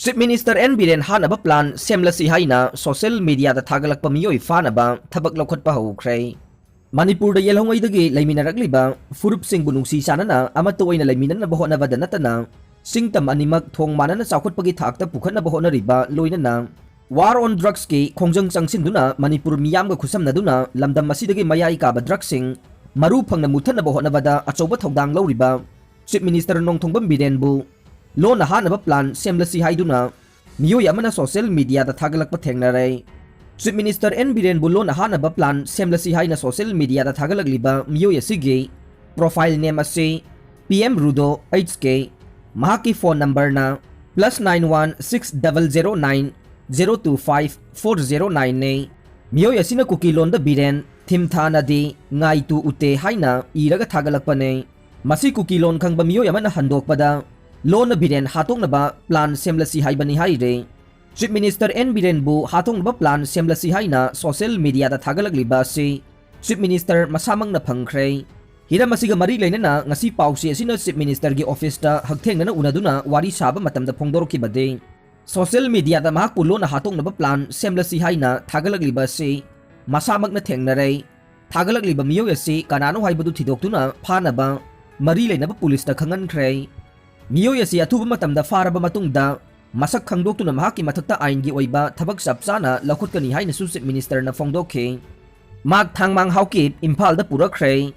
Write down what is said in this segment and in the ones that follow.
Chief Minister N Biren Hatnaba plan Semlasi Haina social media da Thagatlakpa Meeoi Fanaba Thabak Loukhatkhre Loukhatkhre Manipur da yelhongaidagi laiminaragliba furup singbu nungsi sanana amato oina laiminana bahonabada natana singtam animak thong manana chawkhotpagi thakta pukhatna bahonariba loinana war on drugs ki khongjang changsinduna Manipur miyamga khusamnaduna lamdam masidagi mayai kaba drugs sing maru phangna muthana bahonabada achoba thodang lawriba Chief Minister Nongthongbam Biren bu Lona Hatnaba plan Semlasi haiduna Meeoi amana social media da Thagatlakpa thengnare Chief Minister N Biren bu Lona Hatnaba plan Semlasi haina social media da Thagalagliba Meeoi asigi profile name ase PM Rudo HK mahaki phone number na +916009025409 ne Meeoi asina kukilon da Biren thimthana di ngai tu ute haina iraga Thagatlakpa ne masi kukilon khangba Meeoi amana handokpada Lona Biren hatoknaba plan Semlasi haibani haire Chief Minister N Biren bu hatoknaba plan Semlasi haina social media da Thagalagliba si Chief Minister masamangna phangkhre hira masiga mari leinana ngasi pawsi asina Chief Minister gi office ta hakthengna unaduna wari saba matamda phongdorokibade social media da mahakpu lona hatoknaba plan Semlasi haina Thagalagliba si masamagna thengnare Thagalagliba Meeoi asi kanano haibadu thidoktuna phanaba mari leinaba police ta khangankhre Meeoi asi athuba matamda faraba matungda masak khangdoktuna mahaki mathakta ain-gi oiba thabak sapsana Loukhatkhre haina su Chief Minister na phongdokhe mak thangmang haukip Imphal da purakkhre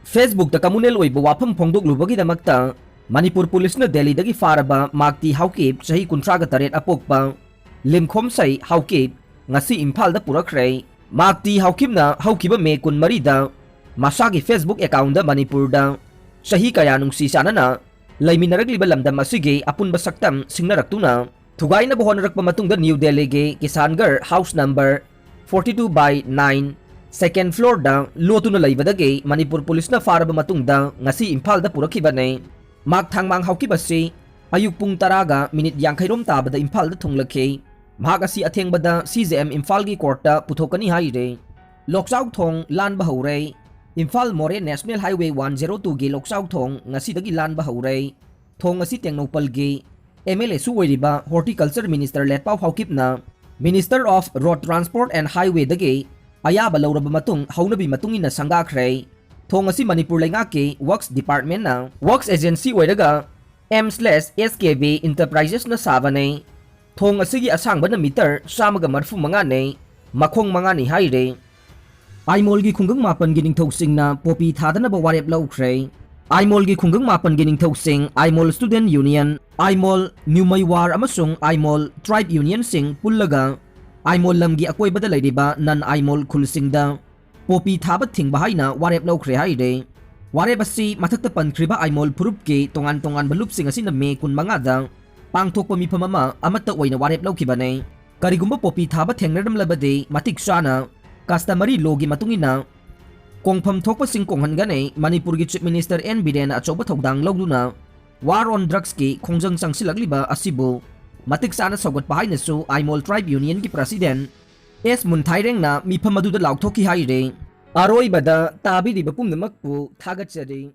Facebook da communal oiba wafam phongdoklubagi damakta Manipur Police na Delhi dagi faraba makti haukip sahi 38 apokpa limkhom sai haukip ngasi Imphal da purakkhre makti haukip na haukiba me 13 da masagi Facebook account da Manipur da sahi kaya nungsi sanana laiminaragliba lamdam asigi apunba saktam singnaraktuna thugaina bohonarakpa matungda New Delhi ge Kisangar house number 42/9 second floor da lotuna laibadage Manipur Police na faraba matungda ngasi Imphal da purakhibane mak thangmang haukibasi ayuk pung 10 ga minute 50 tabada Imphal da thunglakhe mahak asi athengbada CJM Imphal gi court ta puthokani haire Lokchau thong lan bahore Imphal More National Highway 102 gi Lokchau thong ngasi dagi lan bahore thong asi tengnopal gi MLA su oiriba Horticulture Minister Letpau Haukipna Minister of Road Transport and Highway dagi ayaba lawraba matung haunabi matungina sangakhre thong asi Manipur lenga ke Works Department na Works Agency oiraga M/SKB Enterprises na sabane thong asigi asangba na meter samaga marfu manga ne makhong manga ni haire Aimol gi khunggang mapan gi ningthau sing na popi thadana ba warep Loukhatkhre Aimol gi khunggang mapan gi ningthau sing Aimol Student Union Aimol Meeoi War amasung Aimol Tribe Union sing pullaga Aimol lamgi akoibada leiriba nan Aimol khulsingda popi thabat thingba haina warep Loukhatkhre haire warep asi mathakta pankhriba Aimol phurup ki tongan balup sing asina me 15 da pangthokpa mifamama amata oina warep Loukhibane karigumba popi thabat thengnaram labade matik sana customary logi matungina kongpham thokpa sing konghanganei Manipur gi Chief Minister N Biren achoba thodang lawduna war on drugs ki khongjang changsilagliba asibu matik sana sogot pahaina su Aimol Tribe Union ki President S Munthaireng na mifam aduda laukthoki haire aroi bada tabi riba pumnamakpu thagatchari